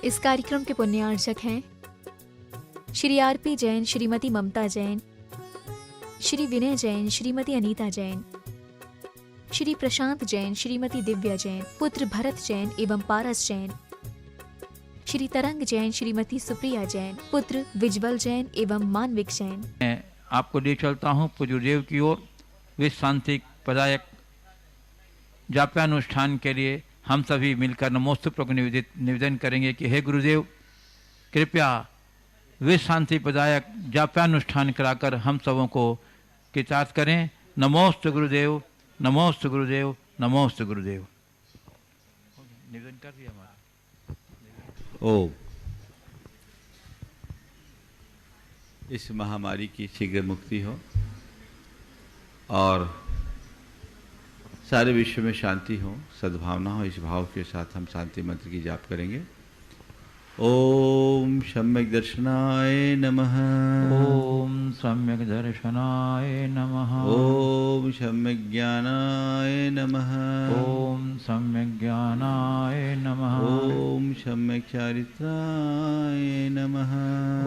इस कार्यक्रम के पुण्यार्चक हैं श्री आरपी जैन, श्रीमती ममता जैन, श्री विनय जैन, श्रीमती अनीता जैन, श्री प्रशांत जैन, श्रीमती दिव्या जैन, पुत्र भरत जैन एवं पारस जैन, श्री तरंग जैन, श्रीमती सुप्रिया जैन, पुत्र विज्वल जैन एवं मानविक जैन। मैं आपको ले चलता हूँ पूज्यदेव की ओर। विश्व शांति प्रदायक जाप्यानुष्ठान के लिए हम सभी मिलकर नमोस्तुभ्यं को निवेदन करेंगे कि हे गुरुदेव, कृपया विश्व शांति प्रदायक जाप्यानुष्ठान कराकर हम सबों को कृतार्थ करें। नमोस्तु गुरुदेव, नमोस्तु गुरुदेव, नमोस्तु गुरुदेव। निवेदन कर दिया हमारा। ओम। इस महामारी की शीघ्र मुक्ति हो और सारे विश्व में शांति हो, सद्भावना हो। इस भाव के साथ हम शांति मंत्र की जाप करेंगे। ओम सम्यक दर्शनाय नमः। ओम सम्यक दर्शनाय नमः। ओम सम्यक ज्ञानाय नमः। ओम सम्यक ज्ञानाय नमः। ओम सम्यक चारित्राय नमः।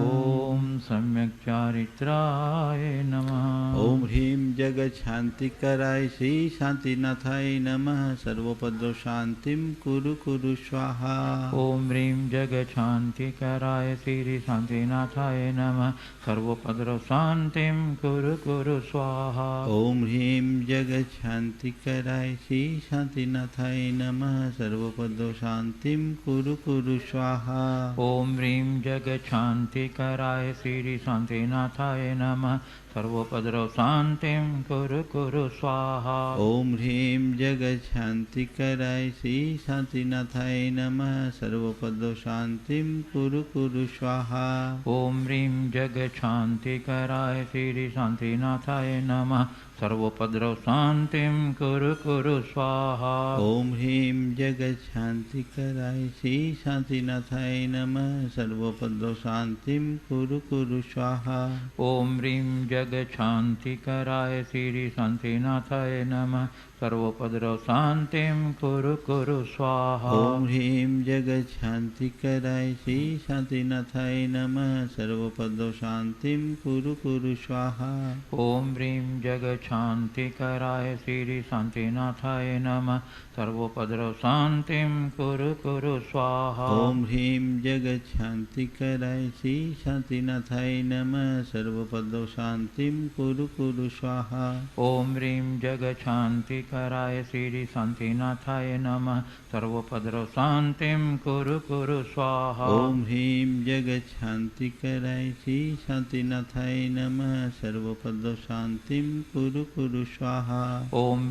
ओम सम्यक चारित्राय नमः। ओम ह्रीं जगत शांतिकराय श्री शांतिनाथाय नमः। सर्वोपद्रव शांतिं कुरु कुरु स्वाहा। ओम ह्रीं जगत शांतिकराय श्री शांतिनाथाय नमः। सर्वोपद्रव शांतिं कुरु कुरु स्वाहा। ओम ह्रीं जगत शांतिकराय श्री शांतिनाथाय नमः। सर्वोपद्रव शांतिं कुरु कुरु स्वाहा। ओम ह्रीं जगत शांतिकराय श्री शांतिनाथाय नमः। सर्वोपद्रव शांतिं कुरु कुरु स्वाहा। ओम ह्रीं जगत शांतिकराय श्री शांतिनाथाय नमः। सर्वोपद्रव शांतिं कुरु कुरु स्वाहा। ओम ह्रीं जगत शांतिकराय श्री शांतिनाथाय नमः। सर्वोपद्रव शांतिं कुरु कुरु स्वाहा। ओम ह्रीं जगत शांतिकराय श्री शांतिनाथाय नमः। सर्वोपद्रव शांतिं कुरु कुरु स्वाहा। ओम ह्रीं जगत शांतिकराय श्री शांतिनाथाय नमः। सर्वोपद्रव शांतिं कुरु कुरु स्वाहा। ओम ह्रीं जगत शांतिकराय श्री शांतिनाथाय नमः। सर्वोपद्रव शांतिं कुरु कुरु स्वाहा। ओम ह्रीं जगत शांतिकराय श्री शांतिनाथाय नमः। सर्वोपद्रव शांतिं कुरु कुरु स्वाहा। ओम ह्रीं जगत शांतिकराय श्री शांतिनाथाय नमः। सर्वोपद्रव शांतिं कुरु कुरु स्वाहा। ओम ह्रीं जगत शांतिकराय श्री शांतिनाथाय नमः। सर्वोपद्रव शांतिं कुरु कुरु स्वाहा। ओम ह्रीं जगत शांतिकराय श्री शांतिनाथाय नमः। सर्वोपद्रव शांतिं कुरु कुरु स्वाहा। ओम ह्रीं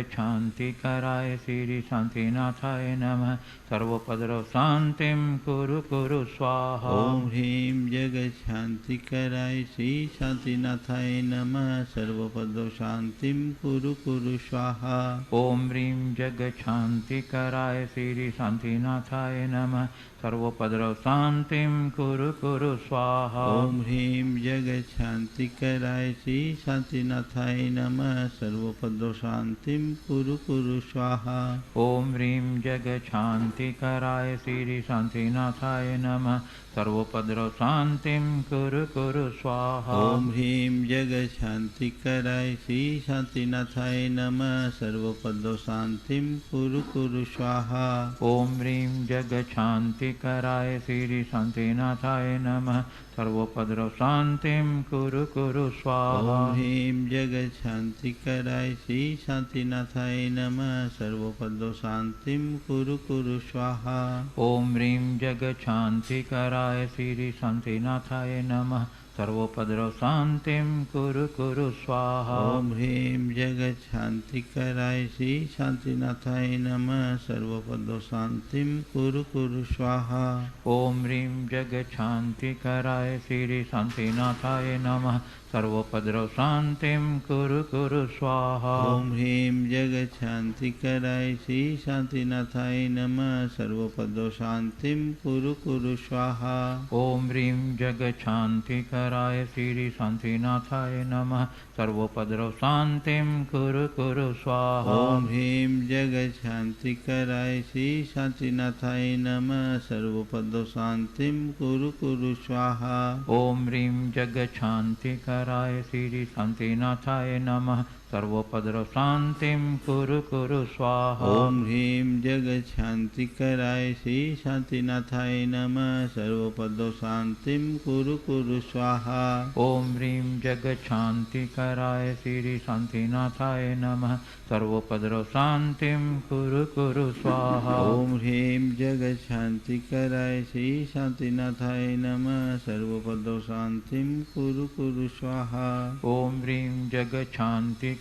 जगत शांतिकराय श्री शांतिनाथाय नमः। सर्वोपद्रव शांतिं कुरु कुरु स्वाहा। ओम ह्रीं जगत शांतिकराय श्री शांतिनाथाय नमः। सर्वोपद्रव शांतिं कुरु कुरु स्वाहा। ओम ह्रीं जगत शांतिकराय श्री शांतिनाथाय नमः। सर्वोपद्रव शांतिं कुरु कुरु स्वाहा। ओम ह्रीं जगत शांतिकराय श्री शांतिनाथाय नमः। सर्वोपद्रव शांतिं कुरु कुरु स्वाहा। ओम ह्रीं जगत शांतिकराय श्री शांतिनाथाय नमः। सर्वोपद्रव शांतिं कुरु कुरु स्वाहा। ओम ह्रीं जगत शांतिकराय श्री शांतिनाथाय नमः। सर्वोपद्रव शांतिं कुरु कुरु स्वाहा। ओम ह्रीं जगत शांतिकराय श्री शांतिनाथाय नमः। सर्वोपद्रव शांतिं कुरु कुरु स्वाहा। ओम ह्रीं जगत शांतिकराय श्री शांतिनाथाय नमः। सर्वोपद्रव शांतिं कुरु कुरु स्वाहा। ओम ह्रीं जगत शांतिकराय श्री शांतिनाथाय नमः। सर्वोपद्रव शांतिं कुरु कुरु स्वाहा। ओम ह्रीं जगत शांतिकराय श्री शांतिनाथाय नमः। सर्वोपद्रव शांतिं कुरु कुरु स्वाहा। ओम ह्रीं जगत शांतिकराय श्री शांतिनाथाय नमः। सर्वोपद्रव शांतिं कुरु कुरु स्वाहा। ओम ह्रीं जगच्छांतिकराय श्री शांतिनाथाय नमः सर्वोपद्रव शांतिं कुरु कुरु स्वाहा। ओम ह्रीं जगच्छांतिकराय श्री शांतिनाथाय नमः सर्वोपद्रव शांतिं कुरु कुरु स्वाहा। ओम ह्रीं जगच्छांतिकराय श्री शांतिनाथाय नमः सर्वोपद्रव शांतिं कुरु कुरु स्वाहा। ओम ह्रीं जगच्छांतिकराय श्री शांतिनाथाय नमः सर्वोपद्रव शांतिं कुरु कुरु स्वाहा। ओम ह्रीं जगच्छांतिकराय श्री शांतिनाथाय नमः सर्वोपद्रव शांतिं कुरु कुरु स्वाहा। ओम ह्रीं जगच्छांतिकराय श्री शांतिनाथाय नमः सर्वोपद्रव शांतिं कुरु कुरु स्वाहा। ओम ह्रीं जगच्छांतिकराय श्री शांतिनाथाय नमः सर्वोपद्रव शांतिं कुरु कुरु स्वाहा। ओम ह्रीं जगच्छांतिकराय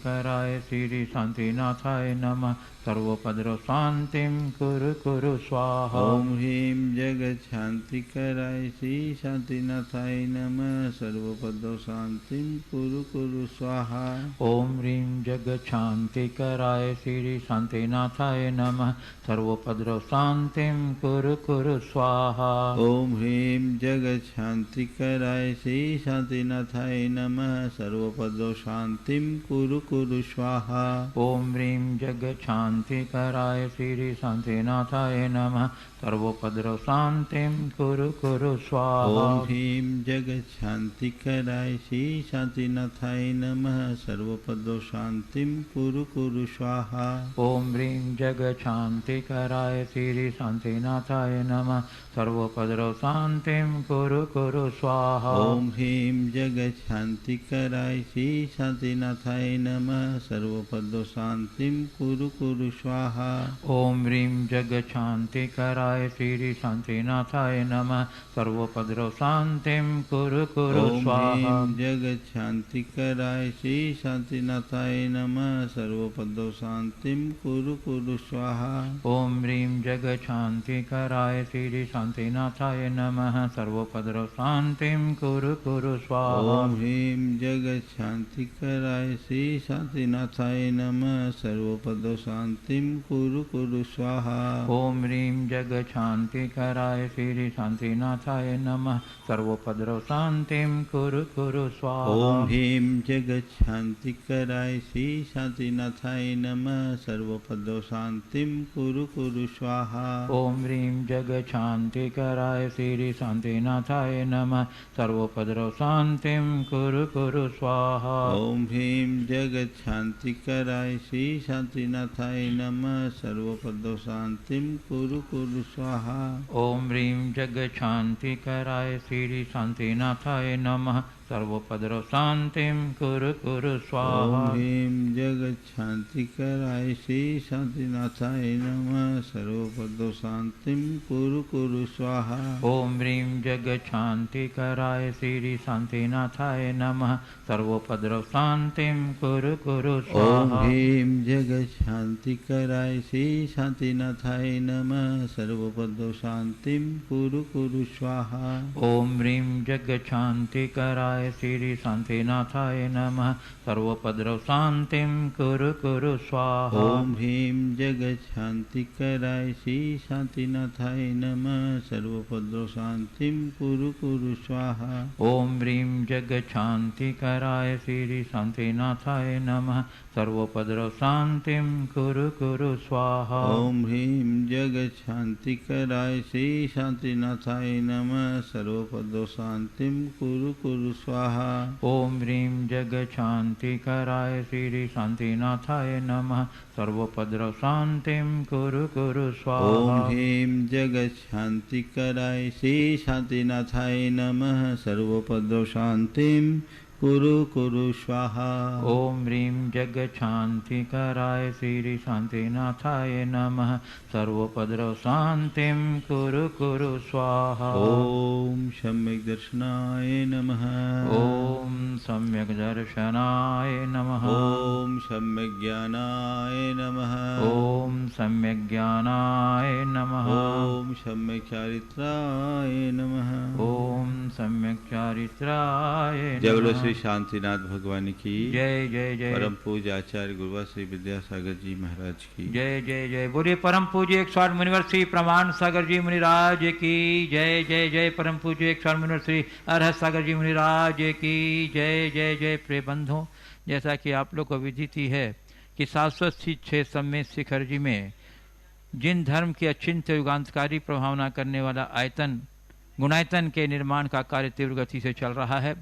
श्री शांतिनाथाय नमः सर्वोपद्रव शांतिं कुरु कुरु स्वाहा। ओम ह्रीं जगच्छांतिकराय श्री शांतिनाथाय नमः सर्वोपद्रव शांतिं कुरु कुरु स्वाहा। ओम ह्रीं जगच्छांतिकराय श्री शांतिनाथाय नमः सर्वोपद्रव शांतिं कुरु कुरु स्वाहा। ओम ह्रीं जगच्छांतिकराय श्री शांतिनाथाय नमः सर्वोपद्रव शांतिं कुरु कुरु स्वाहा। ओम ह्रीं जगच्छांतिकराय श्री शांतिनाथाय नमः सर्वोपद्रव शांतिं कुरु कुरु स्वाहा। ओम ह्रीं जगच्छांतिकराय श्री शांतिनाथाय नमः सर्वोपद्रव शांतिं कुरु कुरु स्वाहा। ओम ह्रीं जगच्छांतिकराय श्री शांतिनाथाय नमः सर्वोपद्रव शांतिं कुरु कुरु स्वाहा। ओम ह्रीं जगच्छांतिकराय श्री शांतिनाथाय नमः सर्वोपद्रव शांतिं कुरु कुरु स्वाहा। ओम ह्रीं जगच्छांतिकराय श्री शांतिनाथाय नमः सर्वोपद्रव शांतिं कुरु कुरु ओम स्वाहा। ह्रीं जगच्छांतिकराय श्री शांतिनाथाय नमः सर्वोपद्रव शांतिं कुरु कुरु स्वाहा। ओम ह्रीं जगच्छांतिकराय श्री शांतिनाथाय नमः सर्वोपद्रव शांतिं कुरु कुरु स्वाहा। ओम ह्रीं जगच्छांतिकराय श्री शांतिनाथाय नमः सर्वोपद्रव शांतिं कुरु कुरु स्वाहा। ओम ह्रीं जगच्छांतिकराय श्री शांतिनाथाय नमः सर्वोपद्रव शांतिं कुरु कुरु स्वाहा। ओम ह्रीं जगच्छांतिकराय श्री शांतिनाथाय नमः सर्वोपद्रव शांतिं कुरु कुरु स्वाहा। ओम ह्रीं जगच्छांतिकराय श्री शांतिनाथाय नमः सर्वोपद्रव शांतिं कुरु कुरु स्वाहा। ओम ह्रीं जगच्छांतिकराय श्री शांतिनाथाय नमः सर्वोपद्रव शांतिं कुरु कुरु स्वाहा। ओम ह्रीं जगच्छांतिकराय श्री शांतिनाथाय नमः सर्वोपद्रव शांतिं कुरु कुरु स्वाहा। ओम ह्रीं जगच्छांतिकराय श्री शांतिनाथाय नमः सर्वोपद्रव शांतिं कुरु कुरु स्वाहा। ओम ह्रीं जगच्छांतिकराय श्री शांतिनाथाय नमः सर्वोपद्रव शांतिं कुरु कुरु ओम स्वाहा। ह्रीं जगच्छांतिकराय श्री शांतिनाथाय नमः सर्वोपद्रव शांतिं कुरु कुरु स्वाहा। ओम ह्रीं जगच्छांतिकराय श्री शांतिनाथाय नमः सर्वोपद्रव शांतिं कुरु कुरु स्वाहा। ओम ह्रीं जगच्छांतिकराय श्री शांतिनाथाय नमः सर्वोपद्रव शांतिं कुरु कुरु स्वाहा। ओम ह्रीं जगच्छांतिकराय श्री शांतिनाथाय नमः सर्वोपद्रव शांतिं कुरु कुरु स्वाहा। ओम ह्रीं जगच्छांतिकराय श्री शांतिनाथाय नमः सर्वोपद्रव शांतिं कुरु कुरु स्वाहा। ओम ह्रीं जगच्छांतिकराय श्री शांतिनाथाय नमः सर्वोपद्रव शांतिं कुरु कुरु स्वाहा। ओम ह्रीं जगच्छांतिकराय श्री शांतिनाथाय नमः सर्वोपद्रव शांतिं कुरु कुरु स्वाहा। ओम ह्रीं जगच्छांतिकराय श्री शांतिनाथाय नमः सर्वोपद्रव शांतिं कुरु कुरु स्वाहा। ओम सम्यक दर्शनाय नमः। ओम सम्यक दर्शनाय नमः। ओम सम्यक ज्ञानाय नमः। ओम सम्यक ज्ञानाय नमः। ओम सम्यक चारित्राय नमः। ओम सम्यक चारित्राय जय बोलो नमः। श्री श्री शांतिनाथ भगवान की जय जय जय। परम पूज्य आचार्य गुरुवा श्री विद्यासागर जी महाराज की जय जय जय। बोलिए परम पूज्य 108 मुनिवर श्री प्रमाण सागर जी मुनिराज की जय जय जय। परम पूज्य 108 मुनिवर श्री अरहत सागर जी मुनिराज की जय जय जय। प्रिय बंधुओं, जैसा कि आप लोग को विदित है कि शाश्वत 6 सम्मेत शिखर जी में जिन धर्म की अचिंत्य युगांतकारी प्रभावना करने वाला आयतन गुणायतन के निर्माण का कार्य तीव्र गति से चल रहा है,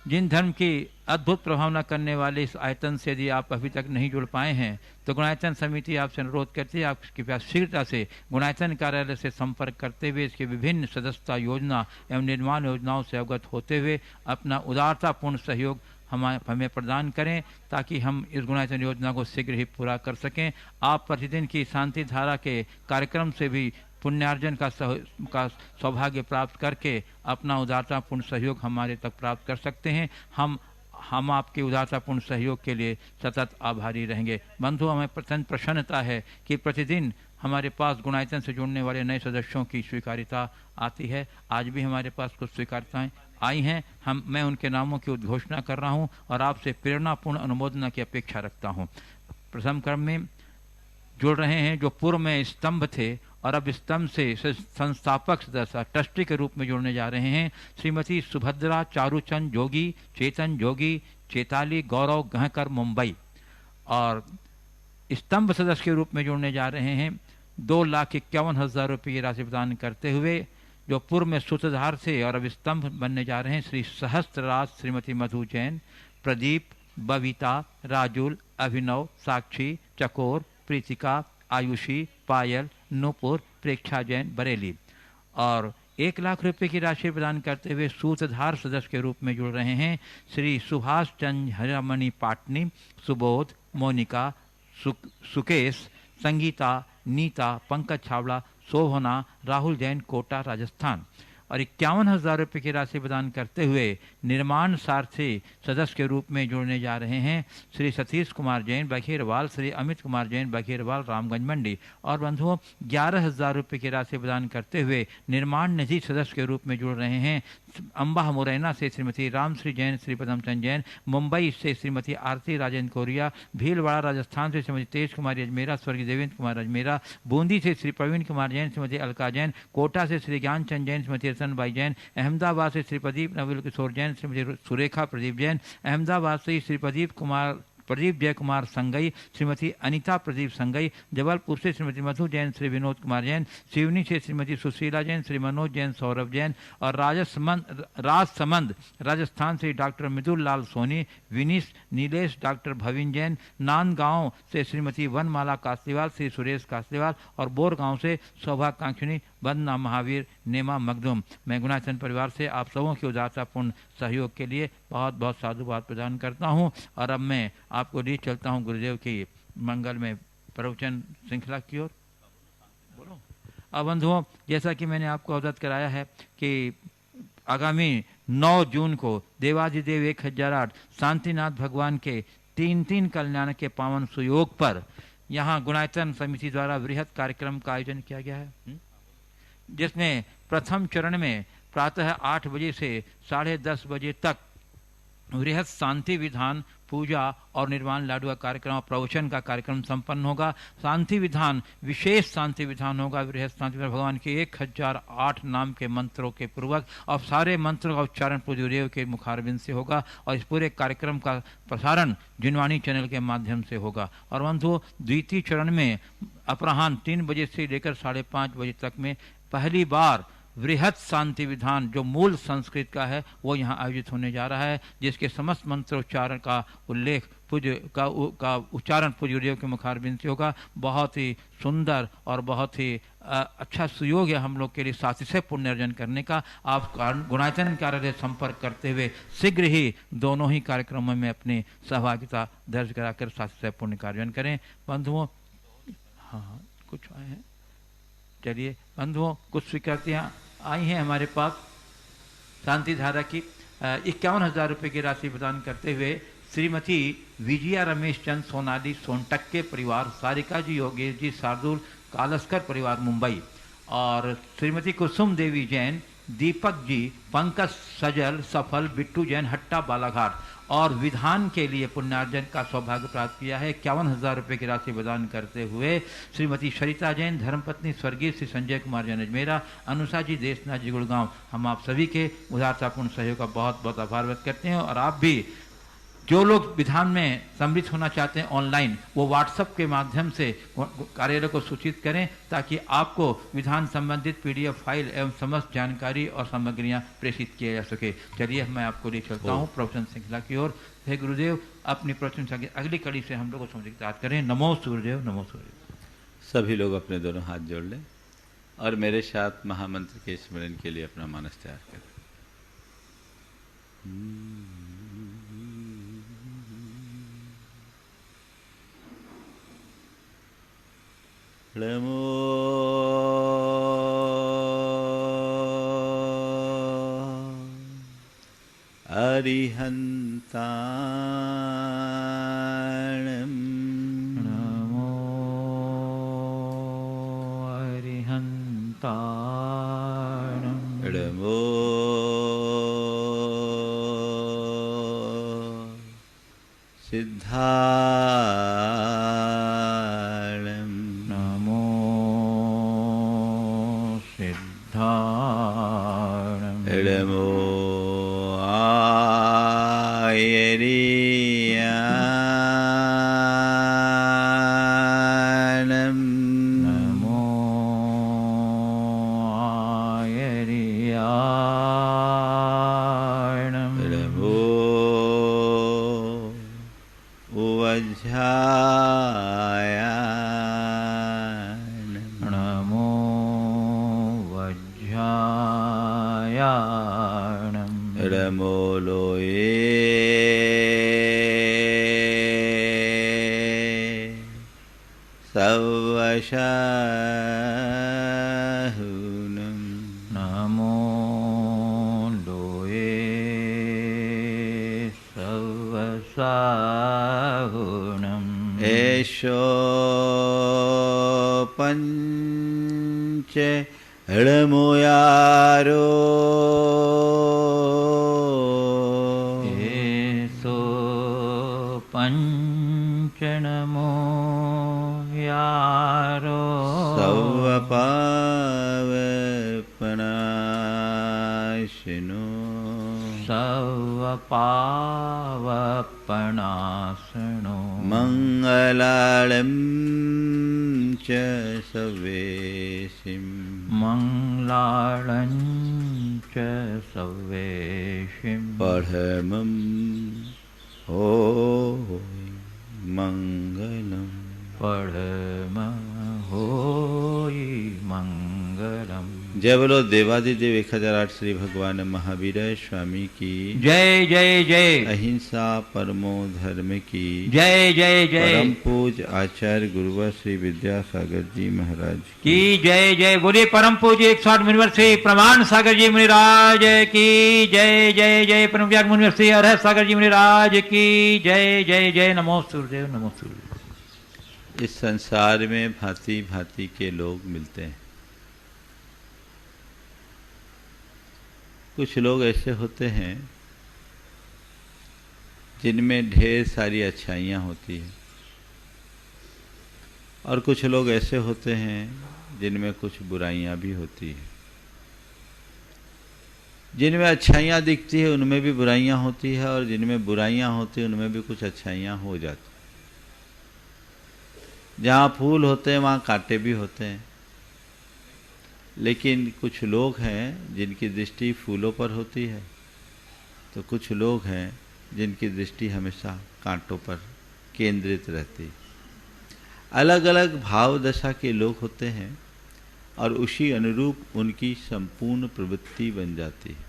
जिन धर्म की अद्भुत प्रभावना करने वाले इस आयतन से यदि आप अभी तक नहीं जुड़ पाए हैं तो गुणायतन समिति आपसे अनुरोध करती है आप कृपया शीघ्रता से गुणायतन कार्यालय से संपर्क करते हुए इसके विभिन्न सदस्यता योजना एवं निर्माण योजनाओं से अवगत होते हुए अपना उदारतापूर्ण सहयोग हमें प्रदान करें ताकि हम इस गुणायतन योजना को शीघ्र ही पूरा कर सकें। आप प्रतिदिन की शांति धारा के कार्यक्रम से भी पुण्यार्जन का सौभाग्य प्राप्त करके अपना उदारतापूर्ण सहयोग हमारे तक प्राप्त कर सकते हैं। हम आपके उदारतापूर्ण सहयोग के लिए सतत आभारी रहेंगे। बंधु, हमें प्रसन्नता है कि प्रतिदिन हमारे पास गुणायतन से जुड़ने वाले नए सदस्यों की स्वीकार्यता आती है। आज भी हमारे पास कुछ स्वीकार्यताएं आई हैं। मैं उनके नामों की उद्घोषणा कर रहा हूं और आपसे प्रेरणापूर्ण अनुमोदना की अपेक्षा रखता हूं। प्रथम क्रम में जुड़ रहे हैं जो पूर्व में स्तंभ थे और अब स्तंभ से संस्थापक सदस्य ट्रस्टी के रूप में जुड़ने जा रहे हैं। श्रीमती सुभद्रा चारूचंद जोगी, चेतन जोगी, चेताली गौरव गहकर मुंबई। और स्तंभ सदस्य के रूप में जुड़ने जा रहे हैं 2,51,000 रुपये की राशि प्रदान करते हुए जो पूर्व में सूत्रधार थे और अब स्तंभ बनने जा रहे हैं श्री सहस्त्रराज श्रीमती मधु जैन, प्रदीप, बबीता, राजुल, अभिनव, साक्षी, चकोर, प्रीतिका, आयुषी, पायल, नूपुर, प्रेक्षा जैन, बरेली। और 1 लाख रुपए की राशि प्रदान करते हुए सूत्रधार सदस्य के रूप में जुड़ रहे हैं श्री सुभाष चंद्र हरिमणि पाटनी, सुबोध, मोनिका, सुकेश, संगीता, नीता, पंकज छावड़ा, शोभना, राहुल जैन, कोटा, राजस्थान। और 51,000 रुपये की राशि प्रदान करते हुए निर्माण सारथी सदस्य के रूप में जुड़ने जा रहे हैं श्री सतीश कुमार जैन, बघेरवाल, श्री अमित कुमार जैन, बघेरवाल, रामगंज मंडी। और बंधुओं, 11,000 रुपये की राशि प्रदान करते हुए निर्माण निधि सदस्य के रूप में जुड़ रहे हैं अम्बा मुरैना से श्रीमती रामश्री जैन, श्री पदमचंद जैन, मुंबई से श्रीमती आरती राजेंद्र कोरिया, भीलवाड़ा राजस्थान से श्रीमती तेज कुमारी अजमेरा, स्वर्गीय देवेंद्र कुमार अजमेरा, बूंदी से श्री प्रवीण कुमार जैन, श्रीमती अलका जैन, कोटा से श्री ज्ञानचंद जैन, श्रीमती रतनबाई जैन, अहमदाबाद से श्री प्रदीप नवल किशोर जैन, श्रीमती सुरेखा प्रदीप जैन, अहमदाबाद से श्री प्रदीप जय कुमार संगई, श्रीमती अनीता प्रदीप संगई, जबलपुर से श्रीमती मधु जैन, श्री विनोद कुमार जैन, सिवनी से श्रीमती सुशीला जैन, श्री मनोज जैन, सौरभ जैन। और राजसमंद राजस्थान से डॉक्टर मृदुल लाल सोनी, विनीश नीलेश, डॉक्टर भविन जैन, नांदगांव से श्रीमती वनमाला कास्तीवाल, श्री सुरेश कास्तीवाल और बोरगांव से शोभा कांक्षणी, वंदना महावीर, नेमा मखदूम। मैं गुणाचन परिवार से आप सबों की उदारतापूर्ण सहयोग के लिए बहुत बहुत साधुवाद प्रदान करता हूं। और अब मैं आपको ले चलता हूं गुरुदेव की मंगल में प्रवचन श्रृंखला की ओर। बोलो। अब बंधुओं, जैसा कि मैंने आपको अवगत कराया है कि आगामी 9 जून को देवाधिदेव 1008 शांतिनाथ भगवान के 3 कल्याण के पावन सुयोग पर यहाँ गुणायतन समिति द्वारा वृहत कार्यक्रम का आयोजन किया गया है, जिसमें प्रथम चरण में प्रातः 8 बजे से 10:30 बजे तक वृहत शांति विधान, पूजा और निर्वाण लाडू का कार्यक्रम और प्रवचन का कार्यक्रम संपन्न होगा। शांति विधान, विशेष शांति विधान होगा। वृहत शांति विधान भगवान के 1008 नाम के मंत्रों के पूर्वक और सारे मंत्रों का उच्चारण पूज्यदेव के मुखारबिंद से होगा। और इस पूरे कार्यक्रम का प्रसारण जिनवाणी चैनल के माध्यम से होगा। और बंधुओं, द्वितीय चरण में अपराह्न 3 बजे से लेकर 5:30 बजे तक में पहली बार वृहत शांति विधान जो मूल संस्कृत का है वो यहाँ आयोजित होने जा रहा है, जिसके समस्त मंत्रोच्चारण का उल्लेख का उच्चारण पूज्यदेव के मुखारबिंद से होगा। बहुत ही सुंदर और बहुत ही अच्छा सुयोग है हम लोग के लिए साथी से पुण्य अर्जन करने का। आप गुणायतन कार्यालय संपर्क करते हुए शीघ्र ही दोनों ही कार्यक्रमों में अपनी सहभागिता दर्ज कराकर साथी से पुण्य का अर्जन करें। बंधुओं, हाँ कुछ आए हैं, चलिए बंधुओं, कुछ स्वीकृतियाँ आई हैं हमारे पास। शांति धारा की 51,000 रुपये की राशि प्रदान करते हुए श्रीमती विजया रमेश चंद सोनाली सोनटक के परिवार, सारिका जी योगेश जी शार्दुल कालस्कर परिवार मुंबई, और श्रीमती कुसुम देवी जैन दीपक जी, पंकज सजल, सफल, बिट्टू जैन, हट्टा बालाघाट और विधान के लिए पुण्यार्जन का सौभाग्य प्राप्त किया है। 51,000 रुपये की राशि प्रदान करते हुए श्रीमती सरिता जैन, धर्मपत्नी स्वर्गीय श्री संजय कुमार जैन अजमेरा, अनुषा जी, देशनाथ जी, गुड़गांव। हम आप सभी के उदारतापूर्ण सहयोग का बहुत बहुत आभार व्यक्त करते हैं। और आप भी जो लोग विधान में सम्मिलित होना चाहते हैं ऑनलाइन, वो व्हाट्सएप के माध्यम से कार्यालय को सूचित करें ताकि आपको विधान संबंधित PDF फाइल एवं समस्त जानकारी और सामग्रियां प्रेषित किया जा सके। चलिए मैं आपको ले चलता हूँ प्रवचन श्रृंखला की ओर। हे गुरुदेव, अपनी प्रवचन श्रृंखला की अगली कड़ी से हम लोग को समझ करें। नमो सूर्यदेव, नमो सूर्यदेव। सभी लोग अपने दोनों हाथ जोड़ लें और मेरे साथ महामंत्र के स्मरण के लिए अपना मानस तैयार करें। नमो अरिहन्ताणं नमो अरिहन्ताणं नमो सिद्धाणं नमो सिद्धाणं नमो आयर्याणं नमो आयर्याणं नमो वज्रायाणं नमो वज्रायाणं नमो लोये सवशाहुनं नमो लोये सवसाहुणम् एषो पञ्च हळमुयारो एसो पञ्चनमो यारो सवपावपनाशिनो सवपावपणासनो मङ्गलाळं च सवेशिं मङ्गलाळं च सवेशिं परमं हो मङ्गलम् परमहोयि मङ्गलम्। जय बोलो देवादिदेव 1008 श्री भगवान महावीर स्वामी की जय जय जय। अहिंसा परमो धर्म की जय जय जय। परम पूज आचार्य गुरुवर श्री विद्यासागर जी महाराज की जय जय। बोलिए परम पूज्य 108 मुनिवर श्री प्रमाण सागर जी मुनिराज की जय जय जय। परम व्याग मुनिवर श्री अरहत सागर जी मुनिराज की जय जय जय। नमो सूर्यदेव, नमो सूर्यदेव। इस संसार में भांति भांति के लोग मिलते हैं। कुछ लोग ऐसे होते हैं जिनमें ढेर सारी अच्छाइयाँ होती हैं और कुछ लोग ऐसे होते हैं जिनमें कुछ बुराइयाँ भी होती हैं। जिनमें अच्छाइयाँ दिखती है उनमें भी बुराइयाँ होती है और जिनमें बुराइयाँ होती हैं उनमें भी कुछ अच्छाइयाँ हो जाती। जहाँ फूल होते हैं वहाँ कांटे भी होते हैं। लेकिन कुछ लोग हैं जिनकी दृष्टि फूलों पर होती है, तो कुछ लोग हैं जिनकी दृष्टि हमेशा कांटों पर केंद्रित रहती है। अलग अलग भाव दशा के लोग होते हैं और उसी अनुरूप उनकी संपूर्ण प्रवृत्ति बन जाती है।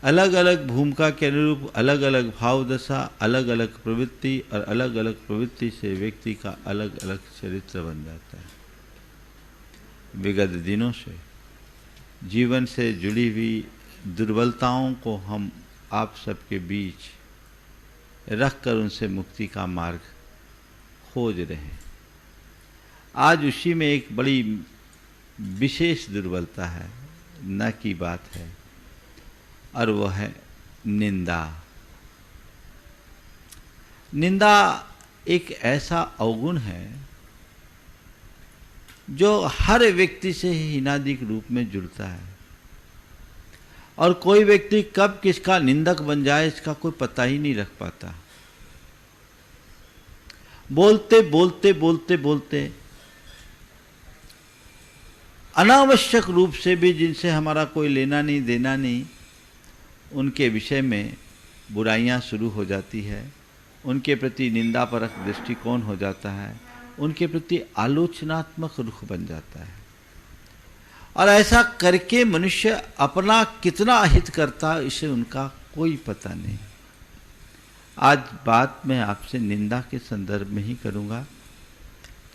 अलग अलग भूमिका के अनुरूप अलग अलग भाव दशा, अलग अलग प्रवृत्ति और अलग अलग प्रवृत्ति से व्यक्ति का अलग अलग चरित्र बन जाता है। विगत दिनों से जीवन से जुड़ी हुई दुर्बलताओं को हम आप सबके बीच रखकर उनसे मुक्ति का मार्ग खोज रहे हैं। आज उसी में एक बड़ी विशेष दुर्बलता है, न की बात है, और वह है निंदा। निंदा एक ऐसा अवगुण है जो हर व्यक्ति से हीनादिक रूप में जुड़ता है, और कोई व्यक्ति कब किसका निंदक बन जाए इसका कोई पता ही नहीं रख पाता। बोलते बोलते बोलते बोलते अनावश्यक रूप से भी जिनसे हमारा कोई लेना नहीं देना नहीं, उनके विषय में बुराइयां शुरू हो जाती है, उनके प्रति निंदापरक दृष्टिकोण हो जाता है, उनके प्रति आलोचनात्मक रुख बन जाता है, और ऐसा करके मनुष्य अपना कितना अहित करता इसे उनका कोई पता नहीं। आज बात मैं आपसे निंदा के संदर्भ में ही करूंगा।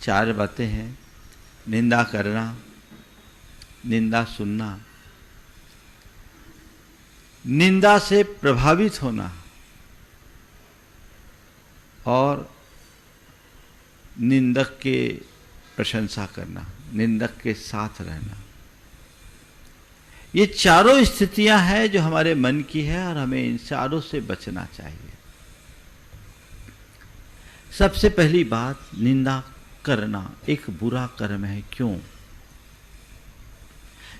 4 बातें हैं: निंदा करना, निंदा सुनना, निंदा से प्रभावित होना, और निंदक के प्रशंसा करना, निंदक के साथ रहना। ये चारों स्थितियां हैं जो हमारे मन की है, और हमें इन चारों से बचना चाहिए। सबसे पहली बात, निंदा करना एक बुरा कर्म है। क्यों?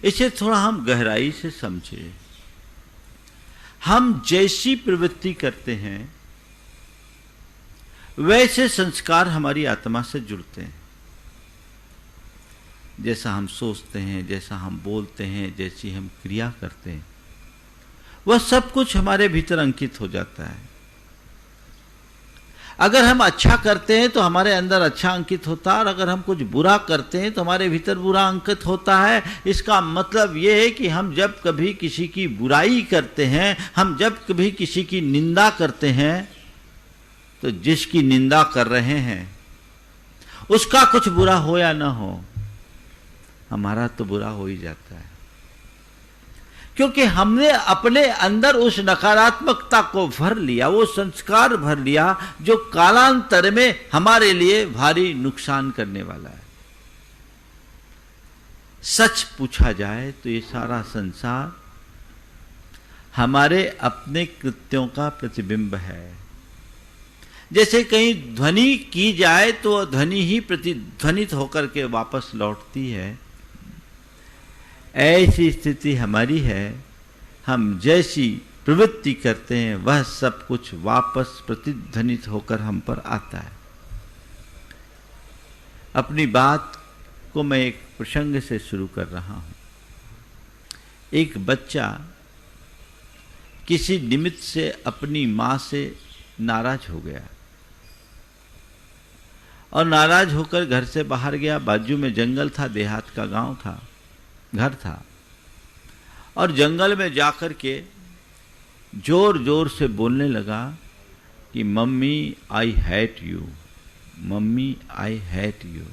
इसे थोड़ा हम गहराई से समझें। हम जैसी प्रवृत्ति करते हैं वैसे संस्कार हमारी आत्मा से जुड़ते हैं। जैसा हम सोचते हैं, जैसा हम बोलते हैं, जैसी हम क्रिया करते हैं, वह सब कुछ हमारे भीतर अंकित हो जाता है। अगर हम अच्छा करते हैं तो हमारे अंदर अच्छा अंकित होता है, और अगर हम कुछ बुरा करते हैं तो हमारे भीतर बुरा अंकित होता है। इसका मतलब यह है कि हम जब कभी किसी की बुराई करते हैं, हम जब कभी किसी की निंदा करते हैं, तो जिसकी निंदा कर रहे हैं उसका कुछ बुरा हो या ना हो, हमारा तो बुरा हो ही जाता है, क्योंकि हमने अपने अंदर उस नकारात्मकता को भर लिया, वो संस्कार भर लिया जो कालांतर में हमारे लिए भारी नुकसान करने वाला है। सच पूछा जाए तो ये सारा संसार हमारे अपने कृत्यों का प्रतिबिंब है। जैसे कहीं ध्वनि की जाए तो ध्वनि ही प्रतिध्वनित होकर के वापस लौटती है, ऐसी स्थिति हमारी है। हम जैसी प्रवृत्ति करते हैं वह सब कुछ वापस प्रतिध्वनित होकर हम पर आता है। अपनी बात को मैं एक प्रसंग से शुरू कर रहा हूं। एक बच्चा किसी निमित्त से अपनी मां से नाराज हो गया, और नाराज होकर घर से बाहर गया। बाजू में जंगल था, देहात का गांव था, घर था, और जंगल में जाकर के जोर जोर से बोलने लगा कि mummy I hate you, mummy I hate you,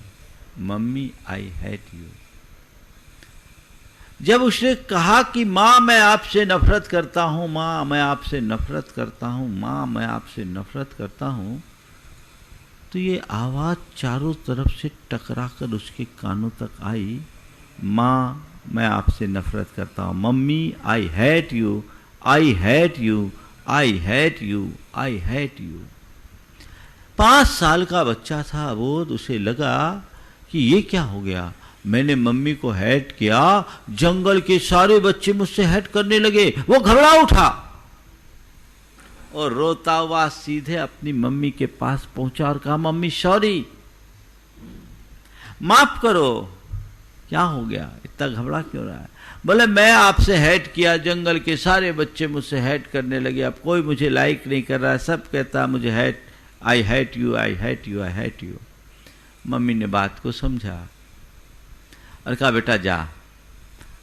mummy I hate you. जब उसने कहा कि मां मैं आपसे नफरत करता हूं, मां मैं आपसे नफरत करता हूं, मां मैं आपसे नफरत करता हूं, तो ये आवाज चारों तरफ से टकराकर उसके कानों तक आई, मां मैं आपसे नफरत करता हूं, mummy I hate you, I hate you, I hate you, I hate you. 5 साल का बच्चा था वो, उसे लगा कि ये क्या हो गया, मैंने मम्मी को हेट किया, जंगल के सारे बच्चे मुझसे हेट करने लगे। वो घबरा उठा और रोता हुआ सीधे अपनी मम्मी के पास पहुंचा और कहा, मम्मी सॉरी, माफ करो। क्या हो गया, इतना घबरा क्यों रहा है? बोले मैं आपसे हेट किया, जंगल के सारे बच्चे मुझसे हेट करने लगे, अब कोई मुझे लाइक नहीं कर रहा है, सब कहता मुझे hate, I hate you, I hate you, I hate you. Mummy ने बात को समझा और कहा, बेटा जा,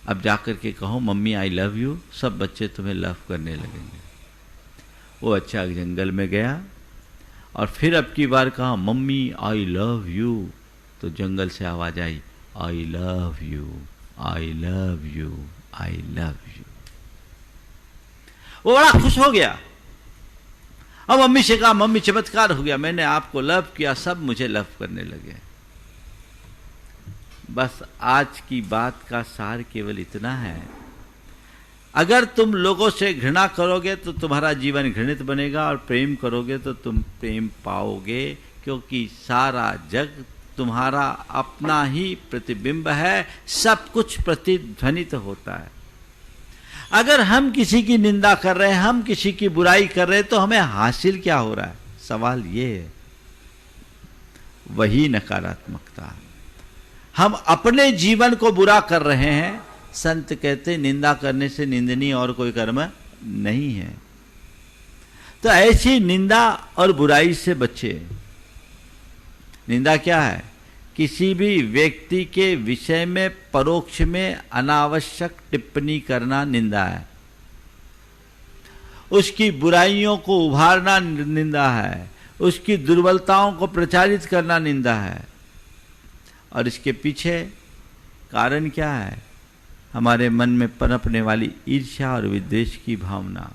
अब जाकर के कहो मम्मी आई लव यू, सब बच्चे तुम्हें लव करने लगेंगे। वो बच्चा जंगल में गया और फिर अब की बार कहा मम्मी आई लव यू, तो जंगल से आवाज आई, I love you, I love you, I love you. वो बड़ा खुश हो गया और मम्मी से कहा, मम्मी चमत्कार हो गया, मैंने आपको लव किया, सब मुझे लव करने लगे। बस आज की बात का सार केवल इतना है, अगर तुम लोगों से घृणा करोगे तो तुम्हारा जीवन घृणित बनेगा, और प्रेम करोगे तो तुम प्रेम पाओगे, क्योंकि सारा जग तुम्हारा अपना ही प्रतिबिंब है, सब कुछ प्रतिध्वनित होता है। अगर हम किसी की निंदा कर रहे हैं, हम किसी की बुराई कर रहे हैं, तो हमें हासिल क्या हो रहा है? सवाल ये है, वही नकारात्मकता। हम अपने जीवन को बुरा कर रहे हैं। संत कहते निंदा करने से निंदनीय और कोई कर्म नहीं है। तो ऐसी निंदा और बुराई से बचे। निंदा क्या है? किसी भी व्यक्ति के विषय में परोक्ष में अनावश्यक टिप्पणी करना निंदा है। उसकी बुराइयों को उभारना निंदा है। उसकी दुर्बलताओं को प्रचारित करना निंदा है। और इसके पीछे कारण क्या है? हमारे मन में पनपने वाली ईर्ष्या और विद्वेष की भावना।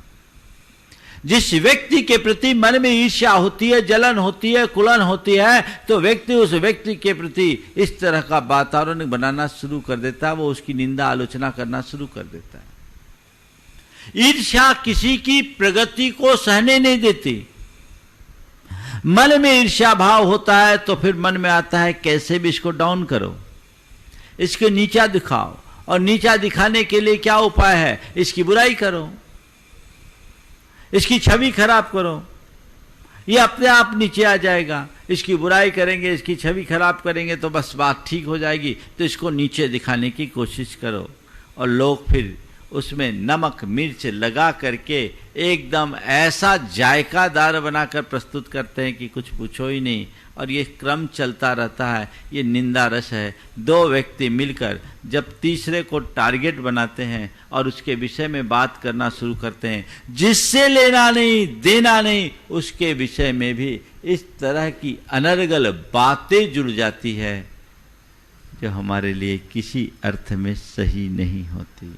जिस व्यक्ति के प्रति मन में ईर्ष्या होती है, जलन होती है, कुलन होती है, तो व्यक्ति उस व्यक्ति के प्रति इस तरह का वातावरण बनाना शुरू कर देता है, वो उसकी निंदा आलोचना करना शुरू कर देता है। ईर्ष्या किसी की प्रगति को सहने नहीं देती। मन में ईर्ष्या भाव होता है तो फिर मन में आता है कैसे भी इसको डाउन करो, इसको नीचा दिखाओ, और नीचा दिखाने के लिए क्या उपाय है? इसकी बुराई करो, इसकी छवि खराब करो, ये अपने आप नीचे आ जाएगा। इसकी बुराई करेंगे, इसकी छवि खराब करेंगे तो बस बात ठीक हो जाएगी। तो इसको नीचे दिखाने की कोशिश करो, और लोग फिर उसमें नमक मिर्च लगा करके एकदम ऐसा जायकादार बनाकर प्रस्तुत करते हैं कि कुछ पूछो ही नहीं। और ये क्रम चलता रहता है। ये निंदा रस है। दो व्यक्ति मिलकर जब तीसरे को टारगेट बनाते हैं और उसके विषय में बात करना शुरू करते हैं, जिससे लेना नहीं देना नहीं, उसके विषय में भी इस तरह की अनर्गल बातें जुड़ जाती है जो हमारे लिए किसी अर्थ में सही नहीं होती।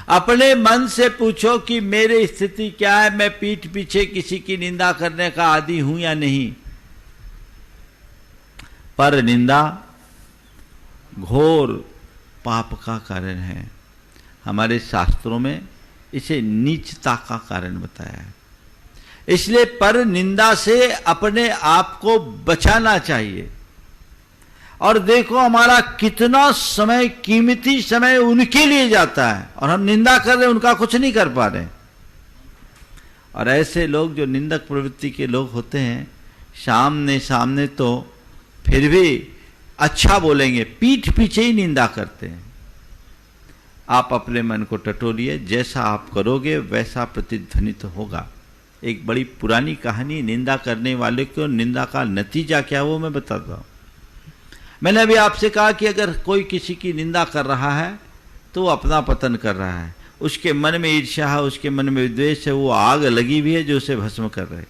अपने मन से पूछो कि मेरी स्थिति क्या है? मैं पीठ पीछे किसी की निंदा करने का आदी हूं या नहीं? पर निंदा घोर पाप का कारण है। हमारे शास्त्रों में इसे नीचता का कारण बताया है। इसलिए पर निंदा से अपने आप को बचाना चाहिए। और देखो हमारा कितना समय, कीमती समय उनके लिए जाता है, और हम निंदा कर रहे, उनका कुछ नहीं कर पा रहे। और ऐसे लोग जो निंदक प्रवृत्ति के लोग होते हैं, सामने सामने तो फिर भी अच्छा बोलेंगे, पीठ पीछे ही निंदा करते हैं। आप अपने मन को टटोलिए, जैसा आप करोगे वैसा प्रतिध्वनित होगा। एक बड़ी पुरानी कहानी, निंदा करने वाले को निंदा का नतीजा क्या वो मैं बताता हूं। मैंने अभी आपसे कहा कि अगर कोई किसी की निंदा कर रहा है तो वो अपना पतन कर रहा है। उसके मन में ईर्ष्या है, उसके मन में विद्वेष है, वो आग लगी हुई है जो उसे भस्म कर रहे।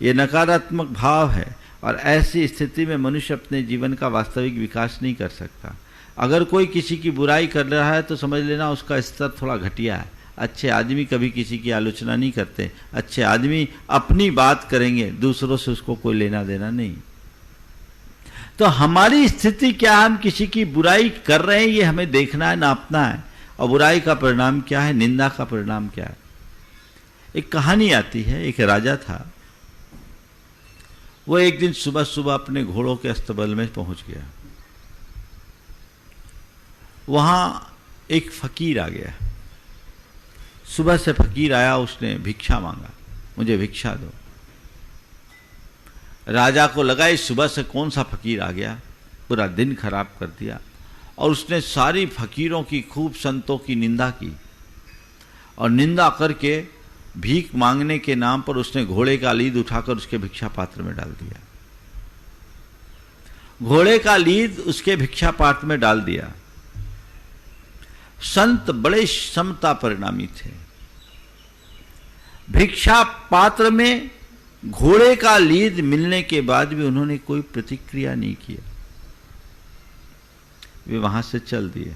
ये नकारात्मक भाव है, और ऐसी स्थिति में मनुष्य अपने जीवन का वास्तविक विकास नहीं कर सकता। अगर कोई किसी की बुराई कर रहा है तो समझ लेना उसका स्तर थोड़ा घटिया है। अच्छे आदमी कभी किसी की आलोचना नहीं करते। अच्छे आदमी अपनी बात करेंगे, दूसरों से उसको कोई लेना देना नहीं। तो हमारी स्थिति क्या, हम किसी की बुराई कर रहे हैं ये हमें देखना है, नापना है। और बुराई का परिणाम क्या है, निंदा का परिणाम क्या है। एक कहानी आती है, एक राजा था। वो एक दिन सुबह सुबह अपने घोड़ों के अस्तबल में पहुंच गया। वहां एक फकीर आ गया। सुबह से फकीर आया, उसने भिक्षा मांगा, मुझे भिक्षा दो। राजा को लगा इस सुबह से कौन सा फकीर आ गया, पूरा दिन खराब कर दिया। और उसने सारी फकीरों की, खूब संतों की निंदा की, और निंदा करके भीख मांगने के नाम पर उसने घोड़े का लीद उठाकर उसके भिक्षा पात्र में डाल दिया। घोड़े का लीद उसके भिक्षा पात्र में डाल दिया। संत बड़े समता परिणामी थे। भिक्षा पात्र में घोड़े का लीद मिलने के बाद भी उन्होंने कोई प्रतिक्रिया नहीं किया। वे वहां से चल दिए।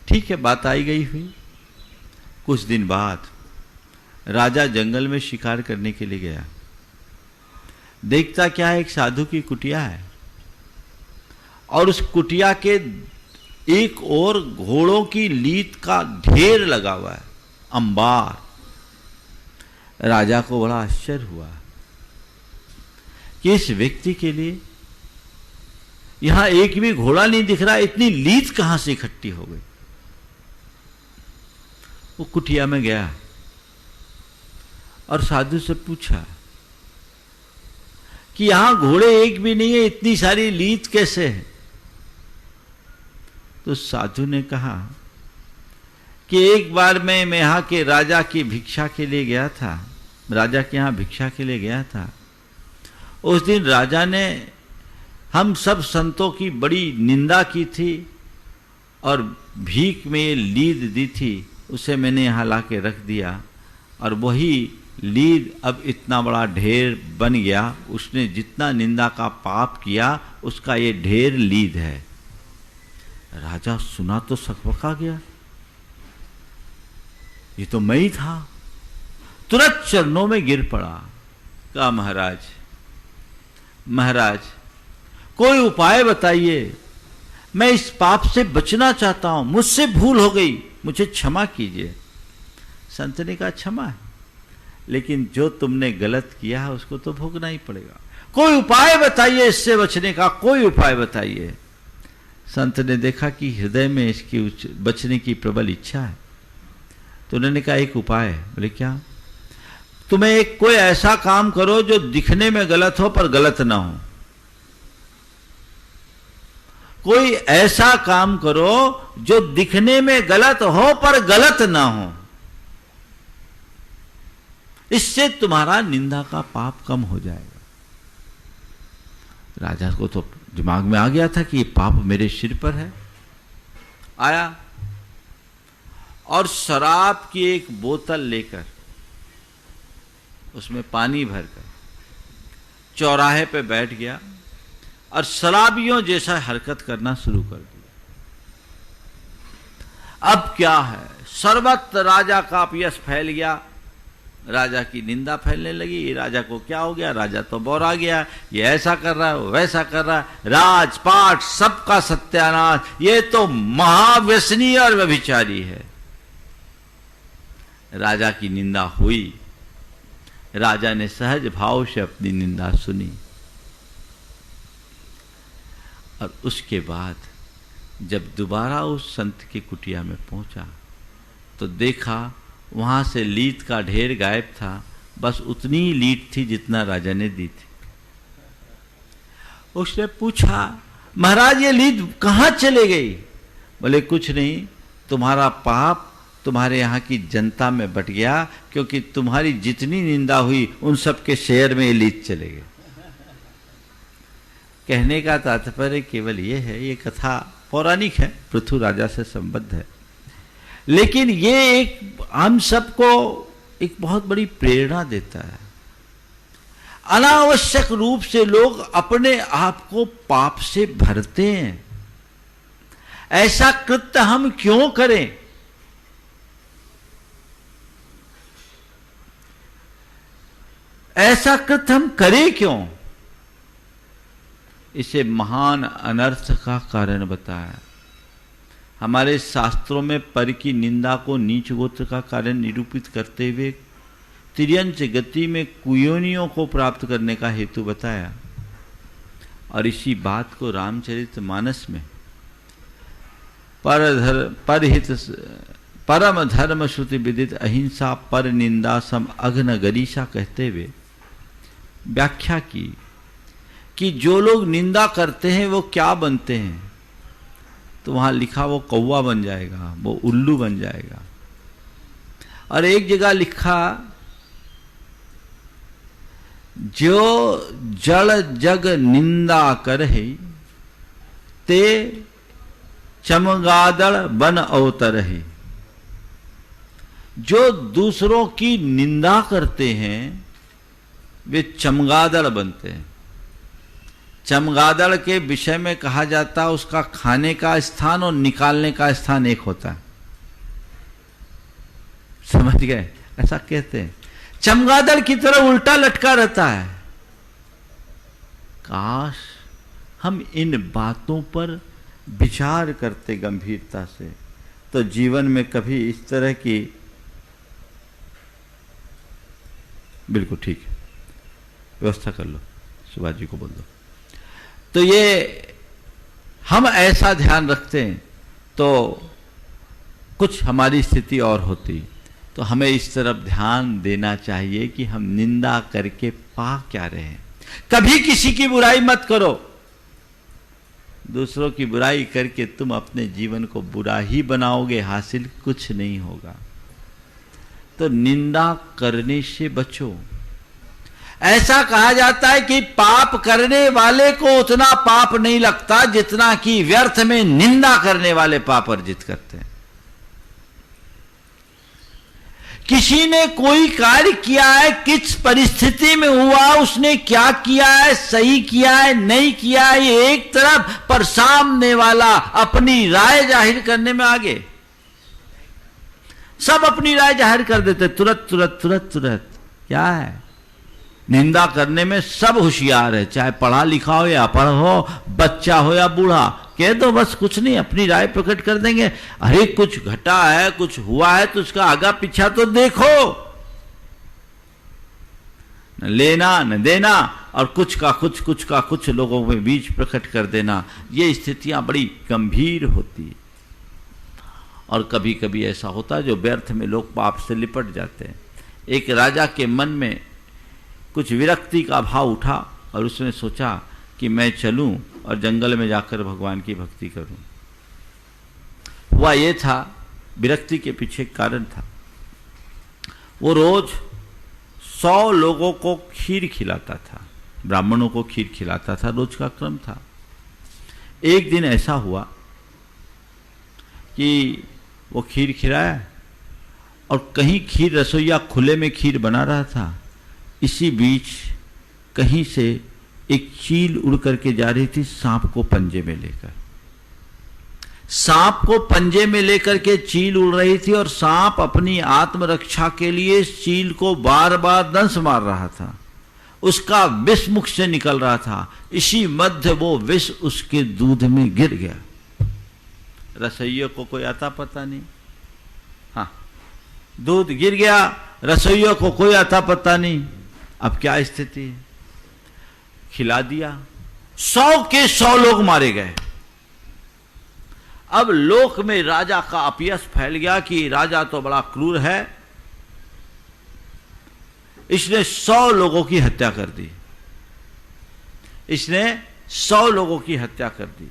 ठीक है, बात आई गई हुई। कुछ दिन बाद राजा जंगल में शिकार करने के लिए गया। देखता क्या है, एक साधु की कुटिया है और उस कुटिया के एक ओर घोड़ों की लीद का ढेर लगा हुआ है, अंबार। राजा को बड़ा आश्चर्य हुआ कि इस व्यक्ति के लिए यहां एक भी घोड़ा नहीं दिख रहा, इतनी लीद कहां से इकट्ठी हो गई। वो कुटिया में गया और साधु से पूछा कि यहां घोड़े एक भी नहीं है, इतनी सारी लीद कैसे है। तो साधु ने कहा कि एक बार मैं यहां के राजा की भिक्षा के लिए गया था, राजा के यहां भिक्षा के लिए गया था। उस दिन राजा ने हम सब संतों की बड़ी निंदा की थी और भीख में लीद दी थी, उसे मैंने यहां लाके रख दिया और वही लीद अब इतना बड़ा ढेर बन गया। उसने जितना निंदा का पाप किया उसका ये ढेर लीद है। राजा सुना तो सकपका गया, ये तो मैं ही था। तुरंत चरणों में गिर पड़ा, कहा महाराज महाराज कोई उपाय बताइए, मैं इस पाप से बचना चाहता हूं, मुझसे भूल हो गई, मुझे क्षमा कीजिए। संत ने कहा क्षमा है, लेकिन जो तुमने गलत किया है उसको तो भोगना ही पड़ेगा। कोई उपाय बताइए इससे बचने का, कोई उपाय बताइए। संत ने देखा कि हृदय में इसकी बचने की प्रबल इच्छा है, तो उन्होंने कहा एक उपाय है। बोले क्या? तुम्हें एक कोई ऐसा काम करो जो दिखने में गलत हो पर गलत ना हो। कोई ऐसा काम करो जो दिखने में गलत हो पर गलत ना हो, इससे तुम्हारा निंदा का पाप कम हो जाएगा। राजा को तो दिमाग में आ गया था कि ये पाप मेरे सिर पर है। आया और शराब की एक बोतल लेकर उसमें पानी भरकर चौराहे पे बैठ गया और शराबियों जैसा हरकत करना शुरू कर दिया। अब क्या है, सर्वत्र राजा का अपयश फैल गया, राजा की निंदा फैलने लगी। राजा को क्या हो गया, राजा तो बौरा गया, ये ऐसा कर रहा है वैसा कर रहा है, राजपाट सबका सत्यानाश, ये तो महाव्यसनी और व्यभिचारी है। राजा की निंदा हुई, राजा ने सहज भाव से अपनी निंदा सुनी और उसके बाद जब दोबारा उस संत की कुटिया में पहुंचा तो देखा वहां से लीद का ढेर गायब था, बस उतनी ही लीद थी जितना राजा ने दी थी। उसने पूछा महाराज ये लीद कहां चले गई? बोले कुछ नहीं, तुम्हारा पाप तुम्हारे यहाँ की जनता में बट गया, क्योंकि तुम्हारी जितनी निंदा हुई उन सब के शेयर में ये लीद चले गए। कहने का तात्पर्य केवल ये है, ये कथा पौराणिक है, पृथु राजा से संबद्ध है, लेकिन ये एक हम सबको एक बहुत बड़ी प्रेरणा देता है। अनावश्यक रूप से लोग अपने आप को पाप से भरते हैं। ऐसा कृत्य हम क्यों करें? ऐसा कृत्य हम करें क्यों? इसे महान अनर्थ का कारण बताया। हमारे शास्त्रों में पर की निंदा को नीच गोत्र का कारण निरूपित करते हुए तिर्यंच गति में कुयोनियों को प्राप्त करने का हेतु बताया। और इसी बात को रामचरितमानस में परम धर्म श्रुति विदित अहिंसा पर निंदा सम अघ्न गरीषा कहते हुए व्याख्या की कि जो लोग निंदा करते हैं वो क्या बनते हैं। तो वहां लिखा वो कौवा बन जाएगा, वो उल्लू बन जाएगा। और एक जगह लिखा जो जड़ जग निंदा करहि ते चमगादड़ बन अवतरहि। जो दूसरों की निंदा करते हैं वे चमगादड़ बनते हैं। चमगादड़ के विषय में कहा जाता है उसका खाने का स्थान और निकालने का स्थान एक होता है। समझ गए? ऐसा कहते हैं। चमगादड़ की तरह उल्टा लटका रहता है। काश हम इन बातों पर विचार करते गंभीरता से, तो जीवन में कभी इस तरह की, बिल्कुल ठीक है, व्यवस्था कर लो, सुभाष जी को बोल दो। तो ये हम ऐसा ध्यान रखते हैं तो कुछ हमारी स्थिति और होती। तो हमें इस तरफ ध्यान देना चाहिए कि हम निंदा करके पा क्या रहे हैं। कभी किसी की बुराई मत करो। दूसरों की बुराई करके तुम अपने जीवन को बुरा ही बनाओगे, हासिल कुछ नहीं होगा। तो निंदा करने से बचो। ऐसा कहा जाता है कि पाप करने वाले को उतना पाप नहीं लगता जितना कि व्यर्थ में निंदा करने वाले पाप अर्जित करते हैं। किसी ने कोई कार्य किया है, किस परिस्थिति में हुआ, उसने क्या किया है, सही किया है, नहीं किया है, ये एक तरफ, पर सामने वाला अपनी राय जाहिर करने में आगे। सब अपनी राय जाहिर कर देते तुरंत तुरंत तुरंत तुरंत। क्या है? निंदा करने में सब होशियार है, चाहे पढ़ा लिखा हो या अपढ़ हो, बच्चा हो या बूढ़ा। कह दो बस, कुछ नहीं, अपनी राय प्रकट कर देंगे। अरे कुछ घटा है, कुछ हुआ है तो उसका आगा पीछा तो देखो, न लेना न देना, और कुछ का कुछ, कुछ का कुछ लोगों में बीच प्रकट कर देना। ये स्थितियां बड़ी गंभीर होती। और कभी कभी ऐसा होता है जो व्यर्थ में लोग पाप से लिपट जाते हैं। एक राजा के मन में कुछ विरक्ति का भाव उठा और उसने सोचा कि मैं चलूं और जंगल में जाकर भगवान की भक्ति करूं। हुआ ये था, विरक्ति के पीछे कारण था, वो रोज 100 लोगों को खीर खिलाता था, ब्राह्मणों को खीर खिलाता था, रोज का क्रम था। एक दिन ऐसा हुआ कि वो खीर खिलाया और कहीं खीर, रसोईया खुले में खीर बना रहा था। इसी बीच कहीं से एक चील उड़ करके जा रही थी, सांप को पंजे में लेकर। सांप को पंजे में लेकर के चील उड़ रही थी और सांप अपनी आत्मरक्षा के लिए चील को बार बार दंश मार रहा था। उसका विष मुख से निकल रहा था। इसी मध्य वो विष उसके दूध में गिर गया। रसोइये को कोई आता पता नहीं। हाँ, दूध गिर गया, रसोइये को कोई आता पता नहीं। अब क्या स्थिति है? खिला दिया, 100 के 100 लोग मारे गए। अब लोक में राजा का अपयश फैल गया कि राजा तो बड़ा क्रूर है, इसने 100 लोगों की हत्या कर दी। इसने 100 लोगों की हत्या कर दी।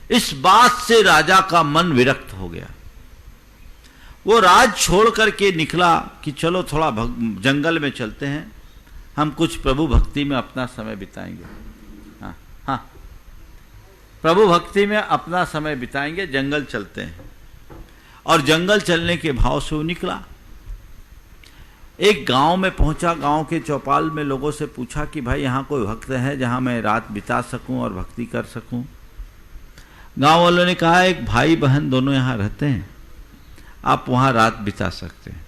इस बात से राजा का मन विरक्त हो गया। वो राज छोड़ करके निकला कि चलो थोड़ा जंगल में चलते हैं, हम कुछ प्रभु भक्ति में अपना समय बिताएंगे। हाँ हाँ, प्रभु भक्ति में अपना समय बिताएंगे, जंगल चलते हैं। और जंगल चलने के भाव से वो निकला। एक गांव में पहुंचा, गांव के चौपाल में लोगों से पूछा कि भाई यहाँ कोई भक्त है जहां मैं रात बिता सकूं और भक्ति कर सकूं। गांव वालों ने कहा एक भाई बहन दोनों यहाँ रहते हैं, आप वहां रात बिता सकते हैं,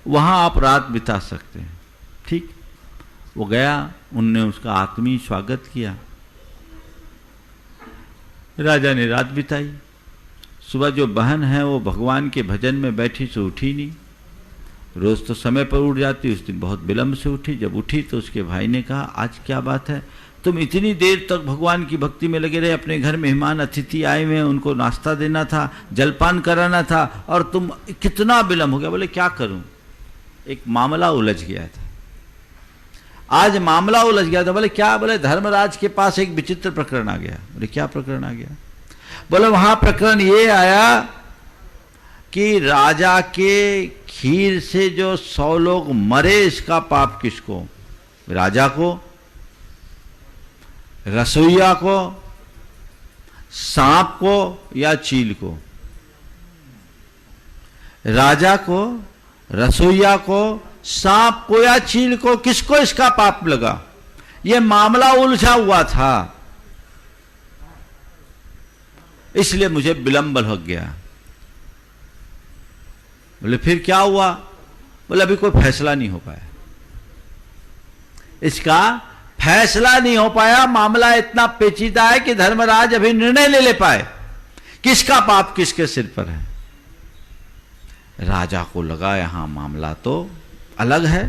वहां आप रात बिता सकते हैं। ठीक, वो गया, उनने उसका आत्मीय स्वागत किया। राजा ने रात बिताई। सुबह जो बहन है वो भगवान के भजन में बैठी से उठी नहीं। रोज तो समय पर उठ जाती, उस दिन बहुत विलंब से उठी। जब उठी तो उसके भाई ने कहा आज क्या बात है, तुम इतनी देर तक भगवान की भक्ति में लगे रहे, अपने घर मेहमान अतिथि आए हुए हैं, उनको नाश्ता देना था, जलपान कराना था, और तुम कितना विलंब हो गया। बोले क्या करूं, एक मामला उलझ गया था, आज मामला उलझ गया था। बोले क्या? बोले धर्मराज के पास एक विचित्र प्रकरण आ गया। बोले क्या प्रकरण आ गया? बोले वहां प्रकरण ये आया कि राजा के खीर से जो 100 लोग मरे, इसका पाप किसको? राजा को, रसोइया को, सांप को या चील को? राजा को, रसोइया को, सांप को या चील को? किसको इसका पाप लगा? यह मामला उलझा हुआ था, इसलिए मुझे विलंब हो गया। बोले फिर क्या हुआ? बोले अभी कोई फैसला नहीं हो पाया। इसका फैसला नहीं हो पाया। मामला इतना पेचीदा है कि धर्मराज अभी निर्णय ले पाए किसका पाप किसके सिर पर है। राजा को लगा यहां मामला तो अलग है।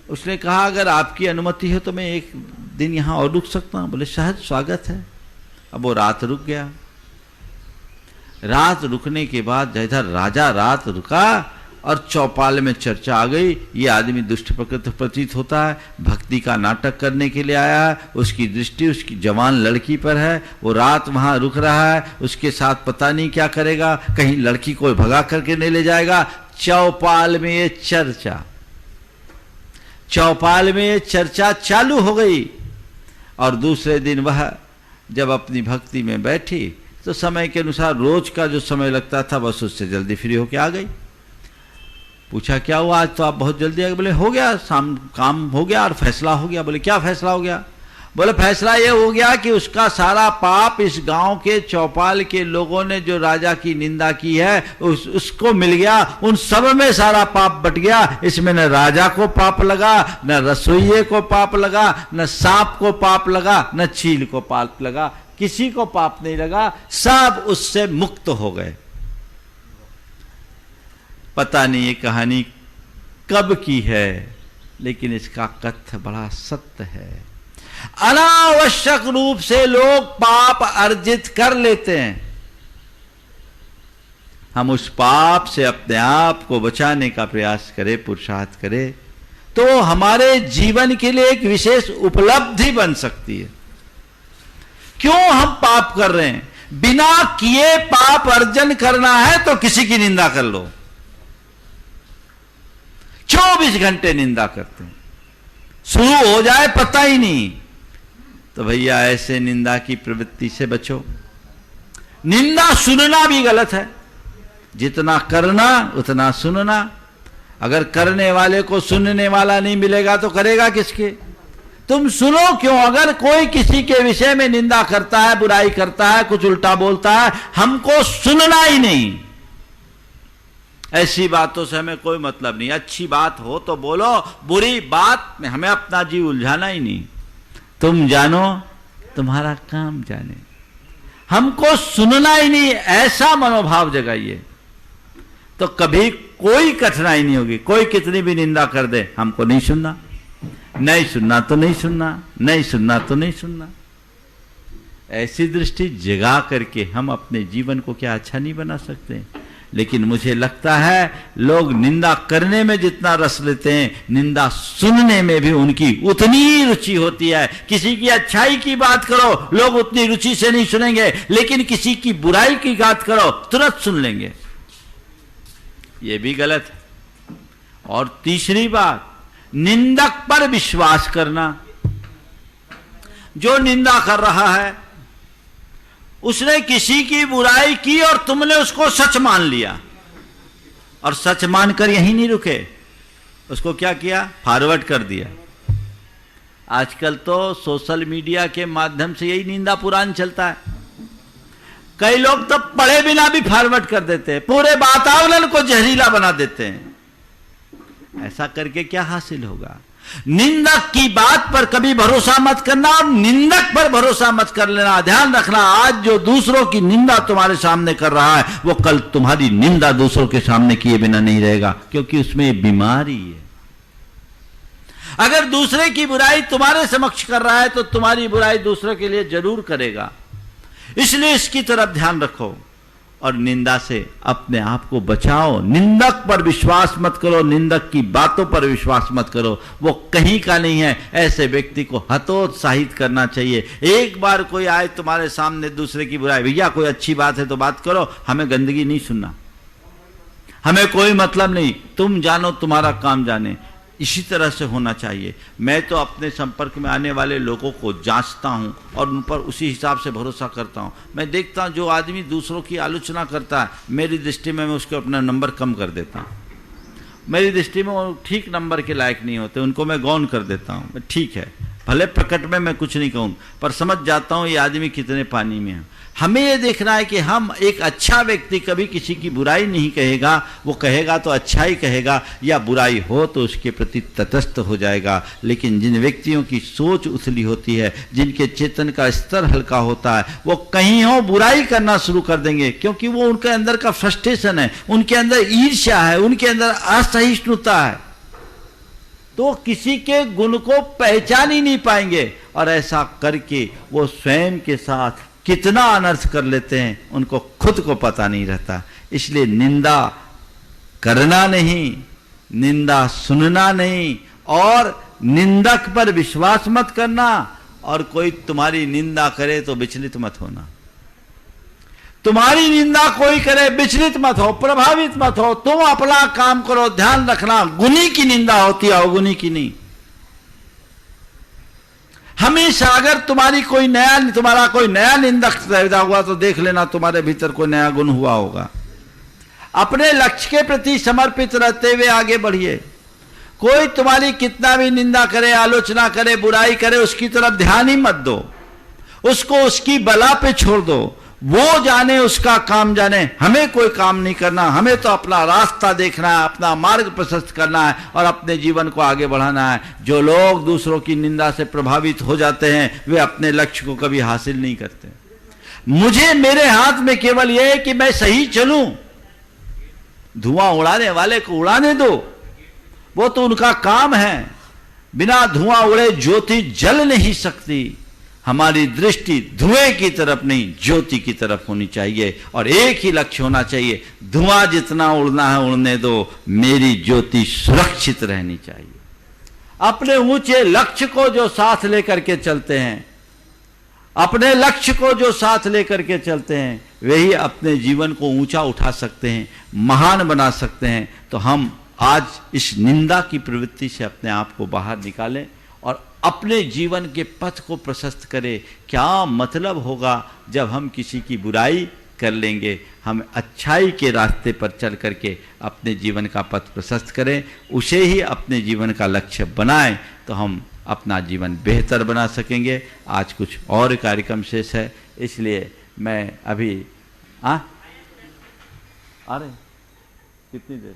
उसने कहा अगर आपकी अनुमति हो तो मैं एक दिन यहां और रुक सकता हूं। बोले शायद स्वागत है। अब वो रात रुक गया। रात रुकने के बाद इधर राजा रात रुका और चौपाल में चर्चा आ गई, ये आदमी दुष्ट प्रकृति प्रतीत होता है, भक्ति का नाटक करने के लिए आया है, उसकी दृष्टि उसकी जवान लड़की पर है, वो रात वहां रुक रहा है, उसके साथ पता नहीं क्या करेगा, कहीं लड़की को भगा करके नहीं ले जाएगा। चौपाल में ये चर्चा, चौपाल में ये चर्चा चालू हो गई। और दूसरे दिन वह जब अपनी भक्ति में बैठी तो समय के अनुसार रोज का जो समय लगता था बस उससे जल्दी फ्री होके आ गई। पूछा क्या हुआ आज तो आप बहुत जल्दी आ गए। बोले हो गया, शाम काम हो गया और फैसला हो गया। बोले क्या फैसला हो गया। बोले फैसला ये हो गया कि उसका सारा पाप इस गांव के चौपाल के लोगों ने जो राजा की निंदा की है उसको मिल गया, उन सब में सारा पाप बट गया। इसमें न राजा को पाप लगा, न रसोइये को पाप लगा, न सांप को पाप लगा, न चील को पाप लगा, किसी को पाप नहीं लगा, सब उससे मुक्त हो गए। पता नहीं ये कहानी कब की है, लेकिन इसका कथ्य बड़ा सत्य है। अनावश्यक रूप से लोग पाप अर्जित कर लेते हैं। हम उस पाप से अपने आप को बचाने का प्रयास करें, पुरुषार्थ करें, तो हमारे जीवन के लिए एक विशेष उपलब्धि बन सकती है। क्यों हम पाप कर रहे हैं? बिना किए पाप अर्जन करना है तो किसी की निंदा कर लो। 24 घंटे निंदा करते हैं, शुरू हो जाए पता ही नहीं। तो भैया ऐसे निंदा की प्रवृत्ति से बचो। निंदा सुनना भी गलत है, जितना करना उतना सुनना। अगर करने वाले को सुनने वाला नहीं मिलेगा तो करेगा किसके? तुम सुनो क्यों? अगर कोई किसी के विषय में निंदा करता है, बुराई करता है, कुछ उल्टा बोलता है, हमको सुनना ही नहीं। ऐसी बातों से हमें कोई मतलब नहीं। अच्छी बात हो तो बोलो, बुरी बात में हमें अपना जीव उलझाना ही नहीं। तुम जानो तुम्हारा काम जाने, हमको सुनना ही नहीं, ऐसा मनोभाव जगाइए तो कभी कोई कठिनाई नहीं होगी। कोई कितनी भी निंदा कर दे, हमको नहीं सुनना, नहीं सुनना तो नहीं सुनना, नहीं सुनना तो नहीं सुनना। ऐसी दृष्टि जगा करके हम अपने जीवन को क्या अच्छा नहीं बना सकते? लेकिन मुझे लगता है लोग निंदा करने में जितना रस लेते हैं, निंदा सुनने में भी उनकी उतनी ही रुचि होती है। किसी की अच्छाई की बात करो, लोग उतनी रुचि से नहीं सुनेंगे, लेकिन किसी की बुराई की बात करो तुरंत सुन लेंगे। यह भी गलत है। और तीसरी बात, निंदक पर विश्वास करना। जो निंदा कर रहा है उसने किसी की बुराई की और तुमने उसको सच मान लिया, और सच मानकर यहीं नहीं रुके, उसको क्या किया? फॉरवर्ड कर दिया। आजकल तो सोशल मीडिया के माध्यम से यही निंदा पुराण चलता है। कई लोग तो पढ़े बिना भी फॉरवर्ड कर देते हैं, पूरे वातावरण को जहरीला बना देते हैं। ऐसा करके क्या हासिल होगा? निंदक की बात पर कभी भरोसा मत करना, और निंदक पर भरोसा मत कर लेना। ध्यान रखना, आज जो दूसरों की निंदा तुम्हारे सामने कर रहा है, वो कल तुम्हारी निंदा दूसरों के सामने किए बिना नहीं रहेगा, क्योंकि उसमें बीमारी है। अगर दूसरे की बुराई तुम्हारे समक्ष कर रहा है तो तुम्हारी बुराई दूसरे के लिए जरूर करेगा। इसलिए इसकी तरफ ध्यान रखो और निंदा से अपने आप को बचाओ। निंदक पर विश्वास मत करो, निंदक की बातों पर विश्वास मत करो, वो कहीं का नहीं है। ऐसे व्यक्ति को हतोत्साहित करना चाहिए। एक बार कोई आए तुम्हारे सामने दूसरे की बुराई, भैया कोई अच्छी बात है तो बात करो, हमें गंदगी नहीं सुनना, हमें कोई मतलब नहीं, तुम जानो तुम्हारा काम जाने। इसी तरह से होना चाहिए। मैं तो अपने संपर्क में आने वाले लोगों को जांचता हूं और उन पर उसी हिसाब से भरोसा करता हूं। मैं देखता हूं जो आदमी दूसरों की आलोचना करता है, मेरी दृष्टि में मैं उसको अपना नंबर कम कर देता हूं। मेरी दृष्टि में वो ठीक नंबर के लायक नहीं होते, उनको मैं गौण कर देता हूं। ठीक है, भले प्रकट में मैं कुछ नहीं कहूँ, पर समझ जाता हूँ ये आदमी कितने पानी में है। हमें ये देखना है कि हम एक अच्छा व्यक्ति कभी किसी की बुराई नहीं कहेगा, वो कहेगा तो अच्छा ही कहेगा, या बुराई हो तो उसके प्रति तटस्थ हो जाएगा। लेकिन जिन व्यक्तियों की सोच उथली होती है, जिनके चेतन का स्तर हल्का होता है, वो कहीं हो बुराई करना शुरू कर देंगे, क्योंकि वो उनके अंदर का फ्रस्ट्रेशन है, उनके अंदर ईर्ष्या है, उनके अंदर असहिष्णुता है, तो किसी के गुण को पहचान ही नहीं पाएंगे। और ऐसा करके वो स्वयं के साथ कितना अनर्थ कर लेते हैं, उनको खुद को पता नहीं रहता। इसलिए निंदा करना नहीं, निंदा सुनना नहीं, और निंदक पर विश्वास मत करना, और कोई तुम्हारी निंदा करे तो विचलित मत होना। तुम्हारी निंदा कोई करे विचलित मत हो, प्रभावित मत हो, तुम अपना काम करो। ध्यान रखना, गुणी की निंदा होती है, अवगुणी की नहीं। हमेशा अगर तुम्हारा कोई नया निंदक पैदा हुआ तो देख लेना तुम्हारे भीतर कोई नया गुण हुआ होगा। अपने लक्ष्य के प्रति समर्पित रहते हुए आगे बढ़िए। कोई तुम्हारी कितना भी निंदा करे, आलोचना करे, बुराई करे, उसकी तरफ ध्यान ही मत दो, उसको उसकी बला पे छोड़ दो। वो जाने, उसका काम जाने, हमें कोई काम नहीं करना। हमें तो अपना रास्ता देखना है, अपना मार्ग प्रशस्त करना है और अपने जीवन को आगे बढ़ाना है। जो लोग दूसरों की निंदा से प्रभावित हो जाते हैं, वे अपने लक्ष्य को कभी हासिल नहीं करते। मुझे, मेरे हाथ में केवल यह है कि मैं सही चलूं। धुआं उड़ाने वाले को उड़ाने दो, वो तो उनका काम है। बिना धुआं उड़े ज्योति जल नहीं सकती। हमारी दृष्टि धुएं की तरफ नहीं, ज्योति की तरफ होनी चाहिए, और एक ही लक्ष्य होना चाहिए, धुआं जितना उड़ना है उड़ने दो, मेरी ज्योति सुरक्षित रहनी चाहिए। अपने ऊंचे लक्ष्य को जो साथ लेकर के चलते हैं, अपने लक्ष्य को जो साथ लेकर के चलते हैं, वही अपने जीवन को ऊंचा उठा सकते हैं, महान बना सकते हैं। तो हम आज इस निंदा की प्रवृत्ति से अपने आप को बाहर निकालें और अपने जीवन के पथ को प्रशस्त करें। क्या मतलब होगा जब हम किसी की बुराई कर लेंगे, हम अच्छाई के रास्ते पर चल करके अपने जीवन का पथ प्रशस्त करें, उसे ही अपने जीवन का लक्ष्य बनाएं, तो हम अपना जीवन बेहतर बना सकेंगे। आज कुछ और कार्यक्रम शेष है, इसलिए मैं अभी अरे कितनी देर,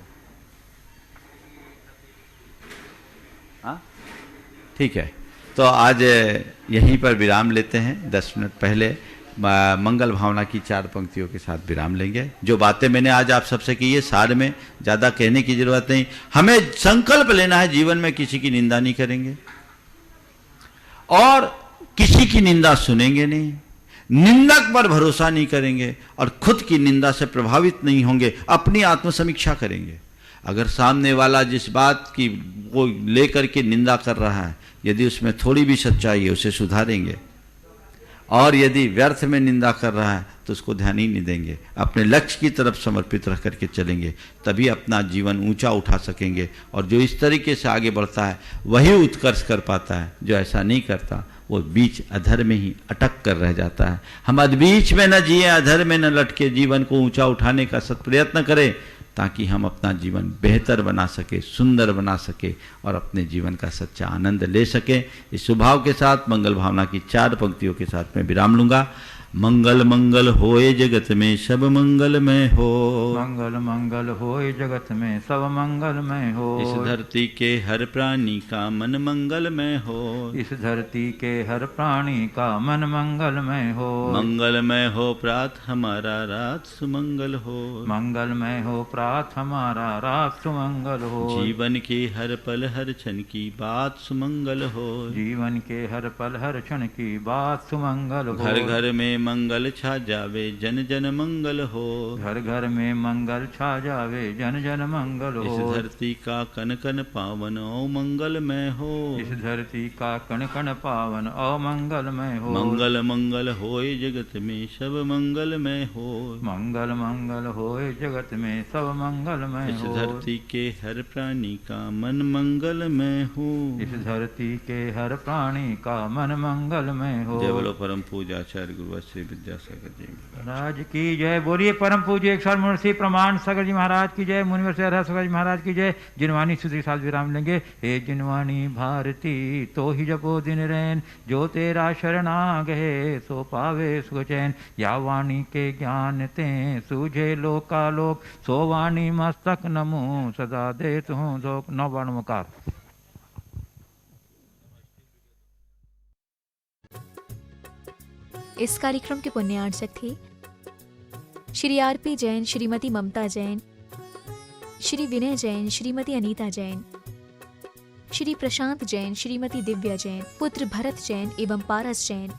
ठीक है, तो आज यहीं पर विराम लेते हैं। 10 मिनट पहले मंगल भावना की 4 पंक्तियों के साथ विराम लेंगे। जो बातें मैंने आज आप सबसे की है, सार में ज़्यादा कहने की जरूरत नहीं। हमें संकल्प लेना है, जीवन में किसी की निंदा नहीं करेंगे और किसी की निंदा सुनेंगे नहीं, निंदक पर भरोसा नहीं करेंगे और खुद की निंदा से प्रभावित नहीं होंगे। अपनी आत्मसमीक्षा करेंगे। अगर सामने वाला जिस बात की वो लेकर के निंदा कर रहा है, यदि उसमें थोड़ी भी सच्चाई है, उसे सुधारेंगे, और यदि व्यर्थ में निंदा कर रहा है तो उसको ध्यान ही नहीं देंगे। अपने लक्ष्य की तरफ समर्पित रह करके चलेंगे, तभी अपना जीवन ऊंचा उठा सकेंगे। और जो इस तरीके से आगे बढ़ता है वही उत्कर्ष कर पाता है। जो ऐसा नहीं करता वो बीच अधर में ही अटक कर रह जाता है। हम बीच में न जिए, अधर में न लटके, जीवन को ऊंचा उठाने का सत प्रयत्न करें, ताकि हम अपना जीवन बेहतर बना सके, सुंदर बना सके और अपने जीवन का सच्चा आनंद ले सके। इस स्वभाव के साथ मंगल भावना की 4 पंक्तियों के साथ मैं विराम लूंगा। मंगल मंगल होए जगत में सब मंगलमय हो, मंगल मंगल होए जगत में सब मंगलमय हो। इस धरती के हर प्राणी का मन मंगलमय हो, इस धरती के हर प्राणी का मन मंगलमय हो। मंगलमय हो प्रात हमारा रात सुमंगल हो, मंगलमय हो प्रात हमारा रात सुमंगल हो। जीवन के हर पल हर क्षण की बात सुमंगल हो, जीवन के हर पल हर क्षण की बात सुमंगल हो। घर घर में मंगल छा जावे जन जन मंगल हो, घर घर में मंगल छा जावे जन जन मंगल हो। इस धरती का कन कन पावन ओ मंगलमय हो, इस धरती का कण कण पावन ओ मंगलमय हो। मंगल मंगल होए जगत में सब मंगलमय हो, मंगल मंगल होए जगत में सब मंगलमय इस हो। धरती के हर प्राणी का मन मंगलमय हो, इस धरती के हर प्राणी का मन मंगलमय हो। जय बोलो परम पूजाचार्य गुरु श्री विद्यासागर जी महाराज। महाराज की जय। बोलिए परम पूज्य एक मुंशी प्रमाण सागर जी महाराज की जय। मुनिवर से सागर जी महाराज की जय। जिनवानी सूत्री साल विराम लेंगे। हे जिनवानी भारती तो ही जपो दिन रैन, जो तेरा शरणा गए सो पावे सुख चैन। या वाणी के ज्ञान ते सूझे लोकालोक, सो वाणी मस्तक नमो सदा दे तू धोक। नववर्णमकार। इस कार्यक्रम के पुण्यार्चक थे श्री आरपी जैन, श्रीमती ममता जैन, श्री विनय जैन, श्रीमती अनीता जैन, श्री प्रशांत जैन, श्रीमती दिव्या जैन, पुत्र भरत जैन एवं पारस जैन,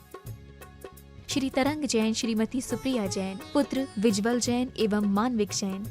श्री तरंग जैन, श्रीमती सुप्रिया जैन, पुत्र विज्वल जैन एवं मानविक जैन।